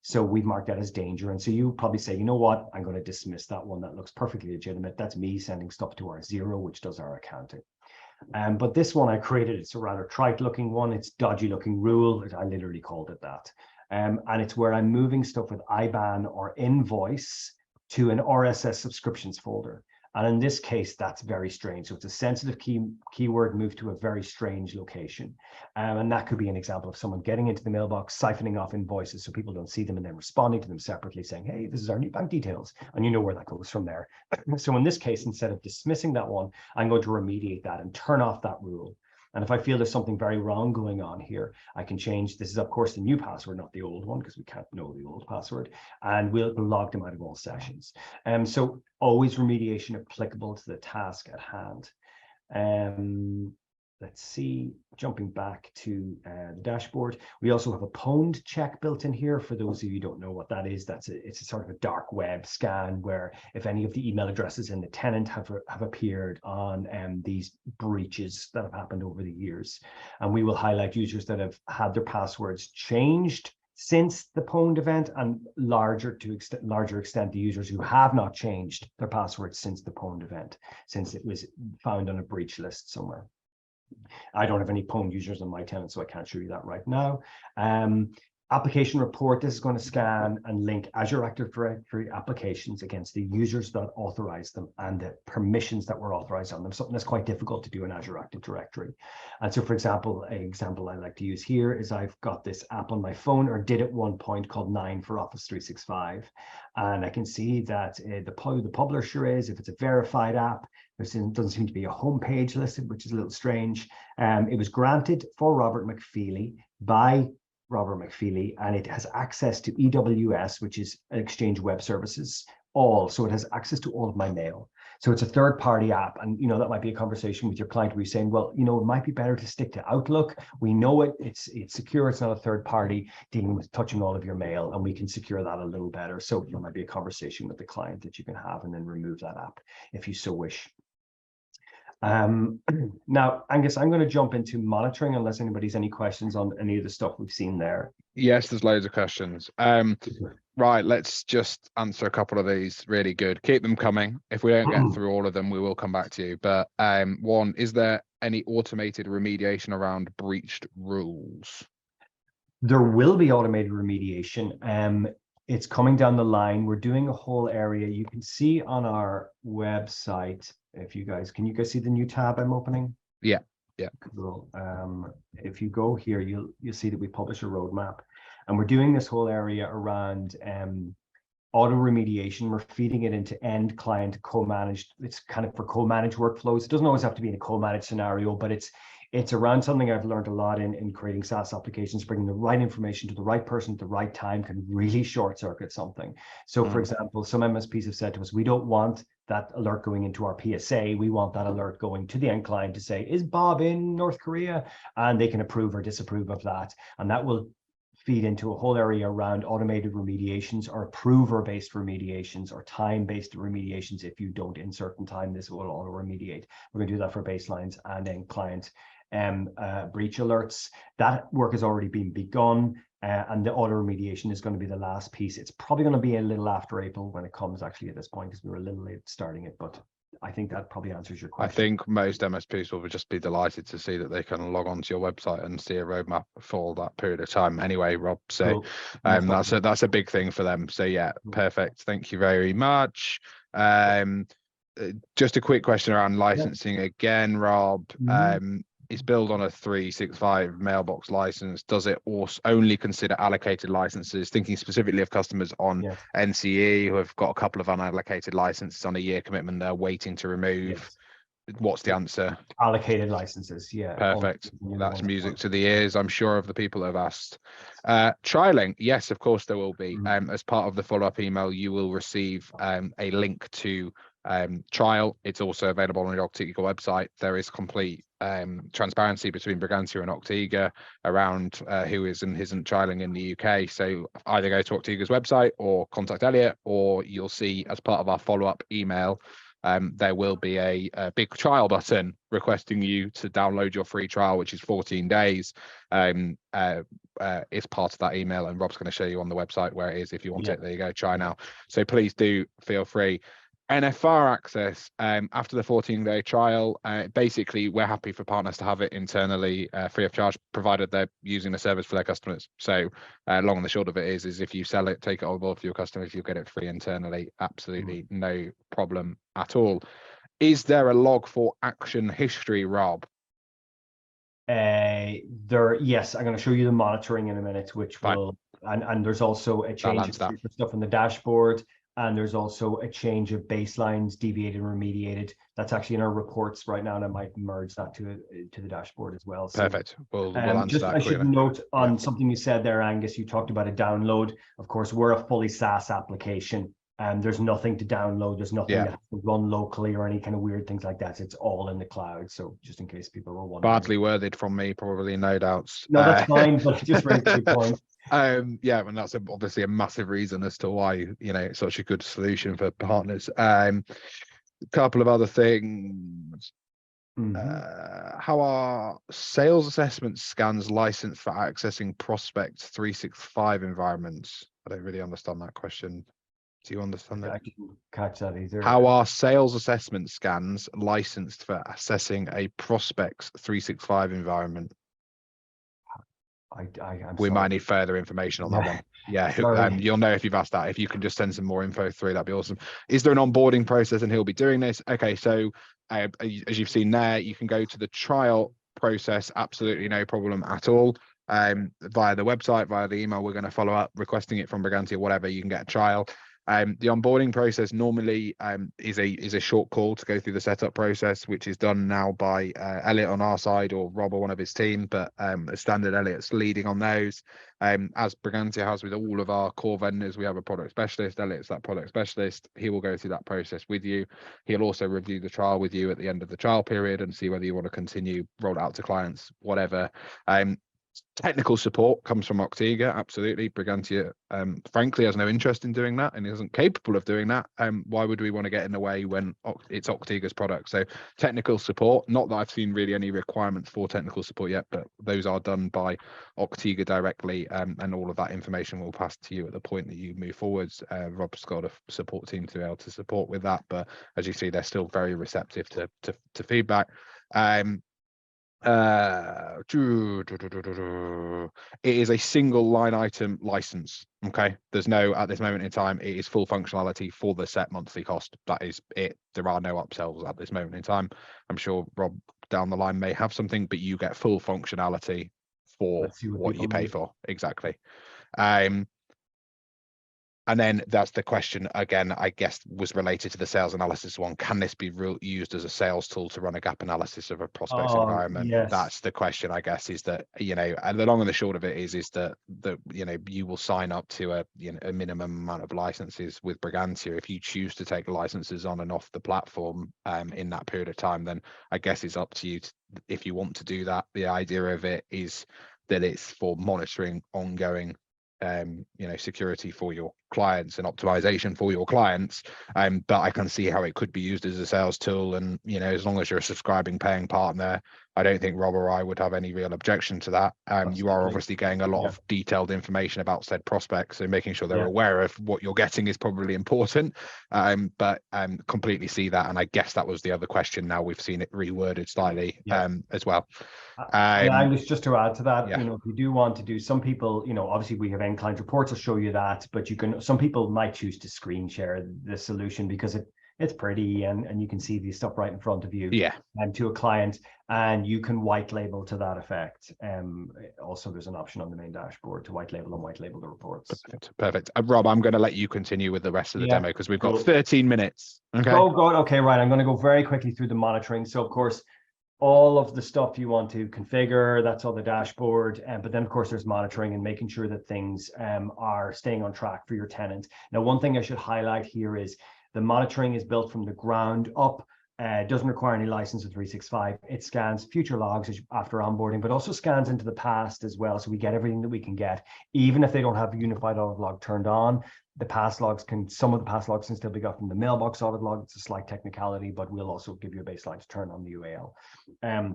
So we've marked that as danger. And so you probably say, you know what, I'm going to dismiss that one. That looks perfectly legitimate. That's me sending stuff to our zero, which does our accounting. But this one I created, it's a rather trite looking one. It's dodgy looking rule. I literally called it that. And it's where I'm moving stuff with IBAN or invoice to an RSS subscriptions folder. And in this case, that's very strange. So it's a sensitive keyword moved to a very strange location. And that could be an example of someone getting into the mailbox, siphoning off invoices so people don't see them, and then responding to them separately saying, hey, this is our new bank details. And you know where that goes from there. So in this case, instead of dismissing that one, I'm going to remediate that and turn off that rule. And if I feel there's something very wrong going on here, I can change. This is, of course, the new password, not the old one, because we can't know the old password. And we'll log them out of all sessions. So always remediation applicable to the task at hand. Let's see, jumping back to the dashboard. We also have a pwned check built in here. For those of you who don't know what that is, it's a sort of a dark web scan where if any of the email addresses in the tenant have appeared on these breaches that have happened over the years. And we will highlight users that have had their passwords changed since the pwned event, and larger extent the users who have not changed their passwords since the pwned event, since it was found on a breach list somewhere. I don't have any pwned users on my tenant, so I can't show you that right now. Application report, this is going to scan and link Azure Active Directory applications against the users that authorized them and the permissions that were authorized on them, something that's quite difficult to do in Azure Active Directory. And so, for example, an example I like to use here is I've got this app on my phone, or did at one point, called 9 for Office 365. And I can see that the publisher is, if it's a verified app, there doesn't seem to be a homepage listed, which is a little strange. It was granted for Robert McFeely by Robert McFeely, and it has access to EWS, which is Exchange Web Services, so it has access to all of my mail. So it's a third-party app, and that might be a conversation with your client where you're saying, well, it might be better to stick to Outlook. We know it's secure, it's not a third party dealing with touching all of your mail, and we can secure that a little better. So there might be a conversation with the client that you can have, and then remove that app if you so wish. Now, Angus, I'm going to jump into monitoring unless anybody's any questions on any of the stuff we've seen there. Yes, there's loads of questions. Right, let's just answer a couple of these. Really good. Keep them coming. If we don't get through all of them, we will come back to you. But one, is there any automated remediation around breached rules? There will be automated remediation. It's coming down the line. We're doing a whole area. You can see on our website, can you guys see the new tab I'm opening? Yeah. Cool. If you go here, you'll see that we publish a roadmap, and we're doing this whole area around auto remediation. We're feeding it into end client co-managed. It's kind of for co-managed workflows. It doesn't always have to be in a co-managed scenario, but it's around something I've learned a lot in creating SaaS applications. Bringing the right information to the right person at the right time can really short circuit something. So for example, some MSPs have said to us, we don't want that alert going into our PSA. We want that alert going to the end client to say, is Bob in North Korea? And they can approve or disapprove of that. And that will feed into a whole area around automated remediations, or approver-based remediations, or time-based remediations. If you don't insert in time, this will auto-remediate. We're going to do that for baselines and then client breach alerts. That work has already been begun, and the auto remediation is going to be the last piece. It's probably going to be a little after April when it comes, actually, at this point, because we were a little late starting it, but I think that probably answers your question. I think most MSPs will just be delighted to see that they can log onto your website and see a roadmap for that period of time anyway, Rob. So cool. That's a big thing for them. So yeah, perfect. Thank you very much. just a quick question around licensing again, Rob. Mhm. It's built on a 365 mailbox license. Does it also only consider allocated licenses? Thinking specifically of customers on Yes. NCE who have got a couple of unallocated licenses on a year commitment they're waiting to remove. Yes. What's the answer? Allocated licenses. Yeah. Perfect. Only the That's ones that music want. to the ears, I'm sure, of the people who have asked. Trialing, yes, of course there will be. As part of the follow-up email, you will receive a link to trial. It's also available on the Octiga website. There is complete transparency between Brigantia and Octiga around who is and isn't trialing in the UK. So either go to Octiga's website or contact Elliot, or you'll see as part of our follow-up email, there will be a big trial button requesting you to download your free trial, which is 14 days. It's part of that email, and Rob's going to show you on the website where it is if you want it. There you go, try now. So please do feel free. NFR access after the 14-day trial, basically we're happy for partners to have it internally free of charge, provided they're using the service for their customers. So long and the short of it is if you sell it, take it on board for your customers, you'll get it free internally. Absolutely no problem at all. Is there a log for action history, Rob? Yes, I'm going to show you the monitoring in a minute, which Fine. will, and there's also a change of that. stuff on the dashboard, and there's also a change of baselines, deviated and remediated. That's actually in our reports right now, and I might merge that to the dashboard as well. So, perfect. We'll answer just that I quickly. should note on something you said there, Angus. You talked about a download. Of course, we're a fully SaaS application. There's nothing to download. There's nothing that has to run locally or any kind of weird things like that. It's all in the cloud. So just in case people were wondering. Badly worded from me, probably, no doubts. No, that's fine, but just raise the point. Yeah, and that's obviously a massive reason as to why, it's such a good solution for partners. A couple of other things. How are sales assessment scans licensed for accessing prospect 365 environments? I don't really understand that question. Do you understand that? I didn't catch that either. How are sales assessment scans licensed for assessing a prospect's 365 environment? We might need further information on that one. Yeah, you'll know if you've asked that. If you can just send some more info through, that'd be awesome. Is there an onboarding process and he'll be doing this? Okay, so as you've seen there, you can go to the trial process, absolutely no problem at all. Via the website, via the email, we're going to follow up, requesting it from Brigantia, whatever, you can get a trial. The onboarding process normally is a short call to go through the setup process, which is done now by Elliot on our side or Rob or one of his team, but as standard, Elliot's leading on those. As Brigantia has with all of our core vendors, we have a product specialist. Elliot's that product specialist. He will go through that process with you. He'll also review the trial with you at the end of the trial period and see whether you want to continue, roll it out to clients, whatever. Technical support comes from Octiga, absolutely. Brigantia, frankly, has no interest in doing that and isn't capable of doing that. Why would we want to get in the way when it's Octiga's product? So technical support, not that I've seen really any requirements for technical support yet, but those are done by Octiga directly, and all of that information will pass to you at the point that you move forwards. Rob's got a support team to be able to support with that, but as you see, they're still very receptive to feedback. It is a single line item license. Okay, there's no, at this moment in time, it is full functionality for the set monthly cost. That is it. There are no upsells at this moment in time. I'm sure Rob down the line may have something, but you get full functionality for what you pay for. Exactly. And then that's the question, again, I guess, was related to the sales analysis one. Can this be used as a sales tool to run a gap analysis of a prospect's environment? Yes. That's the question, I guess, is that, and the long and the short of it is that you will sign up to a minimum amount of licenses with Brigantia. If you choose to take licenses on and off the platform in that period of time, then I guess it's up to you if you want to do that. The idea of it is that it's for monitoring ongoing security for your clients and optimization for your clients, but I can see how it could be used as a sales tool, and as long as you're a subscribing paying partner, I don't think Rob or I would have any real objection to that. You are obviously getting a lot of detailed information about said prospects, so making sure they're aware of what you're getting is probably important, but completely see that, and I guess that was the other question. Now we've seen it reworded slightly as well. Just to add to that, if you do want to do, some people, obviously we have end client reports will show you that, but some people might choose to screen share the solution because it's pretty, and you can see the stuff right in front of you. Yeah. And to a client, and you can white label to that effect. Also, there's an option on the main dashboard to white label the reports. Perfect. Rob, I'm going to let you continue with the rest of the demo because we've got 13 minutes. Okay. Oh God. Okay, right. I'm going to go very quickly through the monitoring. So of course, all of the stuff you want to configure, that's on the dashboard. But then of course there's monitoring and making sure that things are staying on track for your tenant. Now, one thing I should highlight here is the monitoring is built from the ground up. Doesn't require any license with 365. It scans future logs after onboarding, but also scans into the past as well. So we get everything that we can get, even if they don't have a unified audit log turned on. The past logs some of the past logs can still be got from the mailbox audit log. It's a slight technicality, but we'll also give you a baseline to turn on the UAL.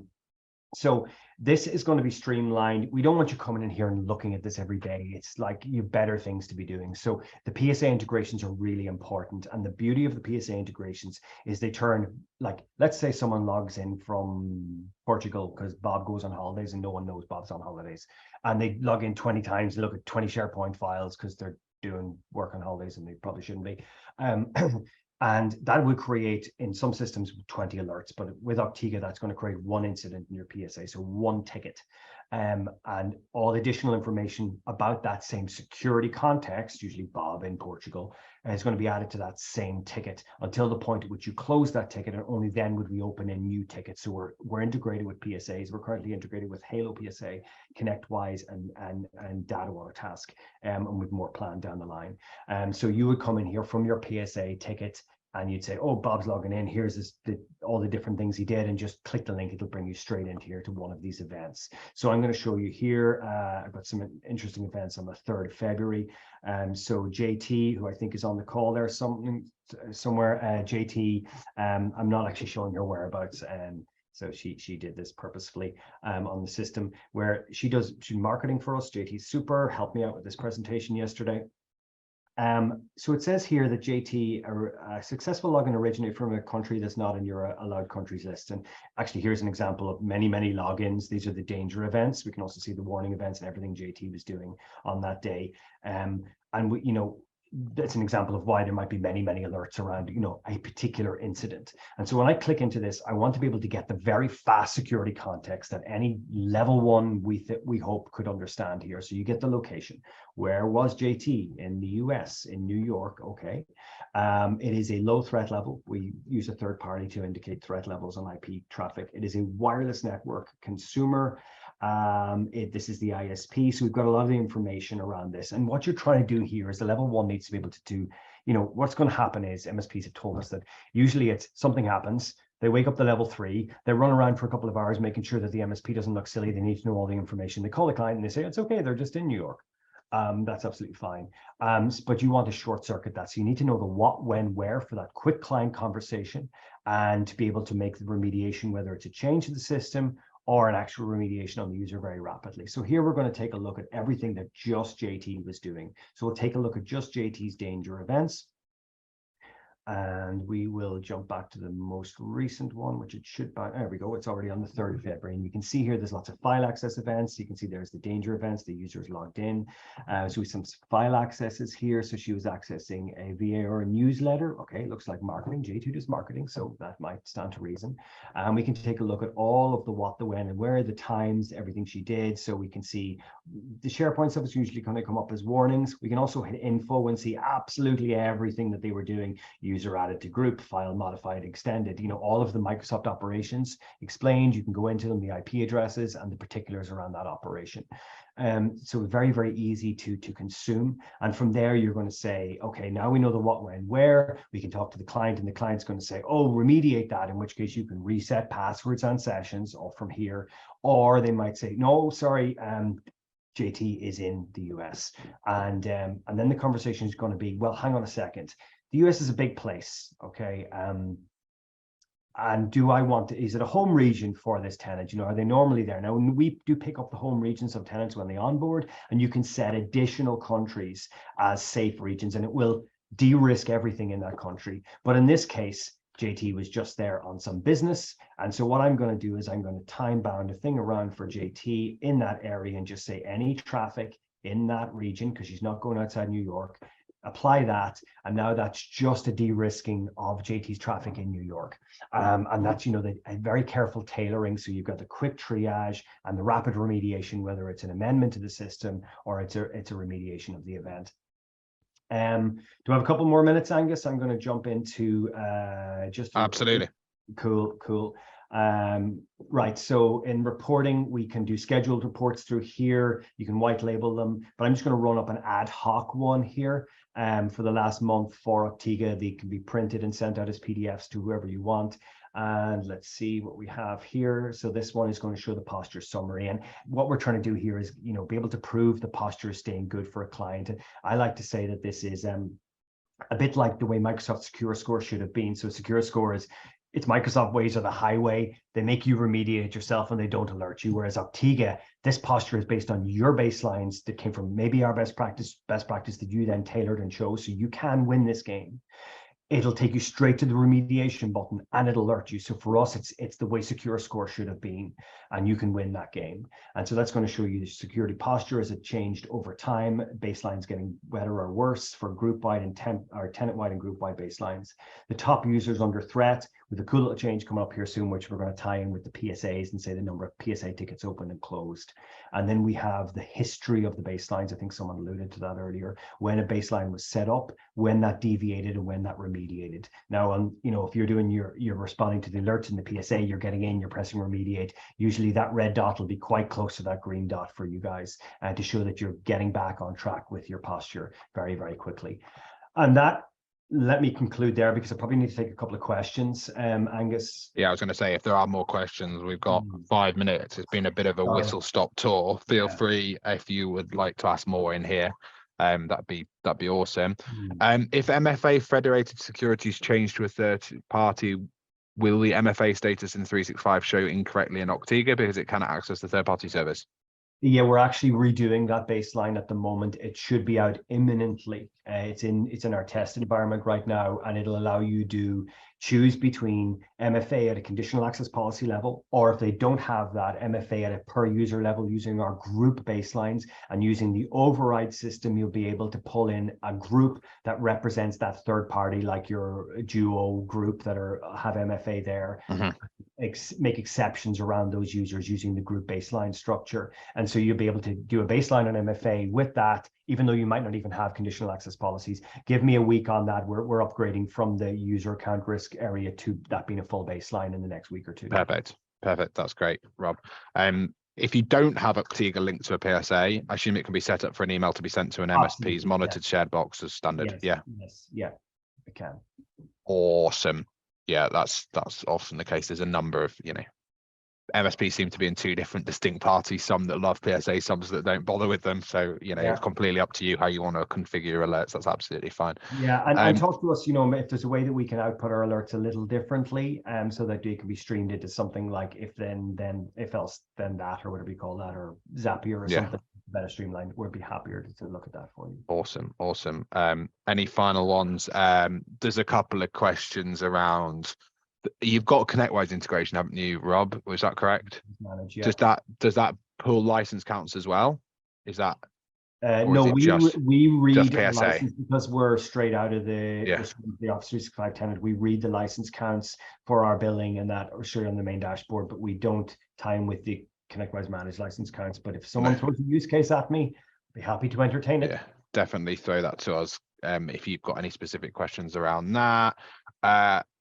So this is going to be streamlined. We don't want you coming in here and looking at this every day. It's like you have better things to be doing. So the PSA integrations are really important. And the beauty of the PSA integrations is they turn, like, let's say someone logs in from Portugal because Bob goes on holidays and no one knows Bob's on holidays. And they log in 20 times, they look at 20 SharePoint files because they're doing work on holidays and they probably shouldn't be. And that will create, in some systems, 20 alerts, but with Octiga, that's going to create one incident in your PSA, so one ticket. And all additional information about that same security context, usually Bob in Portugal, is going to be added to that same ticket until the point at which you close that ticket, and only then would we open in new tickets. So we're integrated with PSAs. We're currently integrated with Halo PSA, ConnectWise, and Data Water Task, and with more planned down the line. So you would come in here from your PSA ticket, and you'd say, oh, Bob's logging in. Here's all the different things he did, and just click the link. It'll bring you straight into here to one of these events. So I'm going to show you here. I've got some interesting events on the 3rd of February. So JT, who I think is on the call there somewhere, JT, I'm not actually showing her whereabouts. So she did this purposefully on the system where she's marketing for us. JT's super, helped me out with this presentation yesterday. So it says here that JT, a successful login originated from a country that's not in your allowed countries list. And actually, here's an example of many, many logins. These are the danger events. We can also see the warning events and everything JT was doing on that day. And we, that's an example of why there might be many, many alerts around, a particular incident. And so when I click into this, I want to be able to get the very fast security context that any level one we hope could understand here. So you get the location. Where was JT? In the US, in New York. Okay. It is a low threat level. We use a third party to indicate threat levels on IP traffic. It is a wireless network consumer. This is the ISP, so we've got a lot of the information around this. And what you're trying to do here is the level one needs to be able to do, what's going to happen is MSPs have told us that usually it's something happens, they wake up the level 3, they run around for a couple of hours making sure that the MSP doesn't look silly, they need to know all the information, they call the client and they say, it's okay, they're just in New York. That's absolutely fine. But you want to short circuit that. So you need to know the what, when, where for that quick client conversation, and to be able to make the remediation, whether it's a change to the system or an actual remediation on the user very rapidly. So here we're going to take a look at everything that just JT was doing. So we'll take a look at just JT's danger events. And we will jump back to the most recent one, which it should be. There we go. It's already on the 3rd of February. And you can see here there's lots of file access events. You can see there's the danger events. The user's logged in. So some file accesses here. So she was accessing a VA or a newsletter. Okay, looks like marketing. J2 does marketing, so that might stand to reason. And we can take a look at all of the what, the when, and where, the times, everything she did. So we can see the SharePoint stuff is usually going to come up as warnings. We can also hit info and see absolutely everything that they were doing. User added to group, file modified, extended, all of the Microsoft operations explained. You can go into them, the IP addresses and the particulars around that operation. So very, very easy to consume. And from there, you're going to say, okay, now we know the what, when, where. We can talk to the client, and the client's going to say, oh, remediate that, in which case you can reset passwords and sessions or from here. Or they might say, no, sorry, JT is in the US. And then the conversation is going to be, well, hang on a second. The US is a big place, okay? And do I want to, is it a home region for this tenant? Are they normally there? Now, we do pick up the home regions of tenants when they onboard, and you can set additional countries as safe regions, and it will de-risk everything in that country. But in this case, JT was just there on some business. And so what I'm going to do is I'm going to time bound a thing around for JT in that area and just say any traffic in that region, because she's not going outside New York, apply that, and now that's just a de-risking of JT's traffic in New York. And that's, a very careful tailoring. So you've got the quick triage and the rapid remediation, whether it's an amendment to the system or it's a remediation of the event. Do I have a couple more minutes, Angus? I'm going to jump into just absolutely. Cool. Right, so in reporting, we can do scheduled reports through here. You can white label them, but I'm just going to run up an ad hoc one here for the last month for Octiga. They can be printed and sent out as PDFs to whoever you want. And let's see what we have here. So this one is going to show the posture summary. And what we're trying to do here is, be able to prove the posture is staying good for a client. I like to say that this is a bit like the way Microsoft Secure Score should have been. So Secure Score is, it's Microsoft Ways or the highway. They make you remediate yourself and they don't alert you. Whereas Octiga, this posture is based on your baselines that came from maybe our best practice that you then tailored and chose. So you can win this game. It'll take you straight to the remediation button and it'll alert you. So for us, it's the way Secure Score should have been, and you can win that game. And so that's going to show you the security posture as it changed over time, baselines getting better or worse for group-wide and tenant-wide and group-wide baselines. The top users under threat, with a cool little change coming up here soon, which we're going to tie in with the PSAs and say the number of PSA tickets opened and closed. And then we have the history of the baselines. I think someone alluded to that earlier, when a baseline was set up, when that deviated and when that remediated. Now, if you're doing you're responding to the alerts in the PSA, you're getting in, you're pressing remediate. Usually that red dot will be quite close to that green dot for you guys to show that you're getting back on track with your posture very, very quickly. And that, let me conclude there because I probably need to take a couple of questions. Angus. Yeah, I was going to say, if there are more questions, we've got 5 minutes. It's been a bit of a whistle-stop tour. Feel free if you would like to ask more in here. That'd be awesome. If MFA federated securities change to a third party, will the MFA status in 365 show incorrectly in Octiga because it cannot access the third-party service? Yeah, we're actually redoing that baseline at the moment. It should be out imminently. It's in our test environment right now, and it'll allow you to choose between MFA at a conditional access policy level, or if they don't have that, MFA at a per user level using our group baselines. And using the override system, you'll be able to pull in a group that represents that third party, like your duo group that have MFA there. Make exceptions around those users using the group baseline structure. And so you'll be able to do a baseline on MFA with that, even though you might not even have conditional access policies. Give me a week on that. We're upgrading from the user account risk area to that being a full baseline in the next week or two. Perfect. That's great, Rob. If you don't have Octiga linked to a PSA, I assume it can be set up for an email to be sent to an MSP's monitored shared box as standard. Yes, it can. Awesome. Yeah, that's often the case. There's a number of, MSPs seem to be in two different distinct parties, some that love PSA, some that don't bother with them. So, it's completely up to you how you want to configure your alerts. That's absolutely fine. Yeah, and talk to us, if there's a way that we can output our alerts a little differently, so that they can be streamed into something like if then, if else, then that, or whatever you call that, or Zapier or something better streamlined. We'd be happier to look at that for you. Awesome. Any final ones? There's a couple of questions around. You've got ConnectWise integration, haven't you, Rob? Was that correct? Does that pull license counts as well? Is that no? We read license because we're straight out of the Office 365 tenant. We read the license counts for our billing and that, or straight on the main dashboard, but we don't time with the ConnectWise managed license counts. But if someone throws a use case at me, I'd be happy to entertain it. Yeah, definitely throw that to us if you've got any specific questions around that.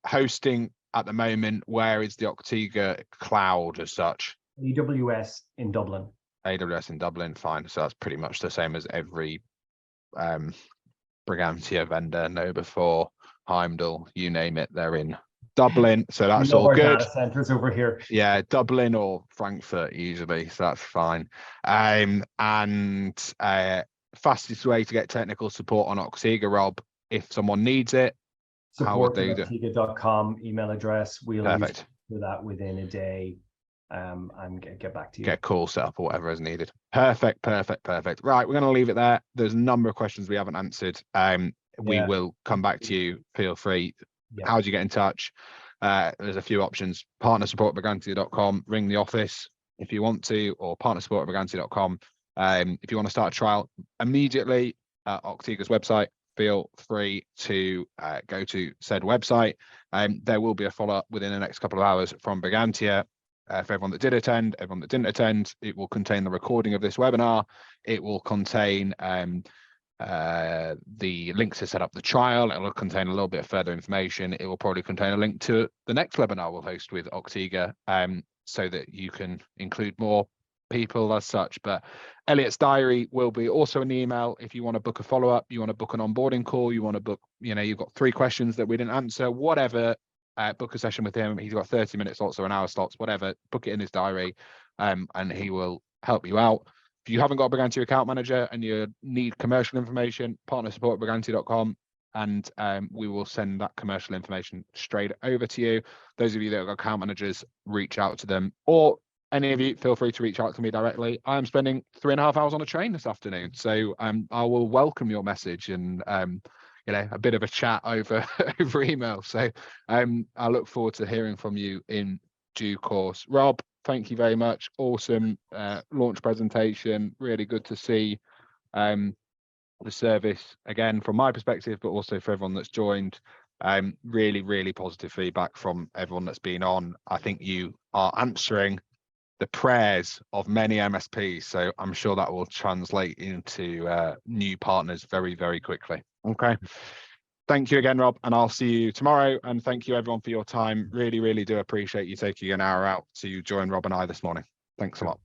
Hosting at the moment, where is the Octiga cloud as such? AWS in Dublin. AWS in Dublin, fine. So that's pretty much the same as every Brigantia vendor, Know4, Heimdall, you name it, they're in Dublin. So that's all good. Data centers over here. Yeah, Dublin or Frankfurt usually, so that's fine. Fastest way to get technical support on Octiga, Rob, if someone needs it. Support@octiga.com email address. We'll use that within a day and get back to you. Get a call set up or whatever is needed. Perfect. Right, we're going to leave it there. There's a number of questions we haven't answered. We will come back to you. Feel free. How do you get in touch? There's a few options. Partnersupport@brigantia.com. Ring the office if you want to, or partnersupport@brigantia.com. If you want to start a trial immediately, Octiga's website. feel free to go to said website. There will be a follow-up within the next couple of hours from Brigantia. For everyone that did attend, everyone that didn't attend, it will contain the recording of this webinar. It will contain the link to set up the trial. It will contain a little bit of further information. It will probably contain a link to the next webinar we'll host with Octiga, so that you can include more people as such. But Elliot's diary will be also in the email. If you want to book a follow-up, you want to book an onboarding call, you want to book, you've got 3 questions that we didn't answer, whatever, book a session with him. He's got 30-minute slots or an hour slots, whatever, book it in his diary, and he will help you out. If you haven't got a Brigantia account manager and you need commercial information, partnersupport@brigantia.com, and we will send that commercial information straight over to you. Those of you that have got account managers, reach out to them, or any of you, feel free to reach out to me directly. I am spending 3.5 hours on a train this afternoon, so I will welcome your message and a bit of a chat over over email. So I look forward to hearing from you in due course. Rob, thank you very much. Awesome launch presentation. Really good to see the service again from my perspective, but also for everyone that's joined. Really, really positive feedback from everyone that's been on. I think you are answering the prayers of many MSPs, so I'm sure that will translate into new partners very, very quickly. Okay. Thank you again, Rob, and I'll see you tomorrow. And thank you everyone for your time. Really, really do appreciate you taking an hour out to join Rob and I this morning. Thanks a lot.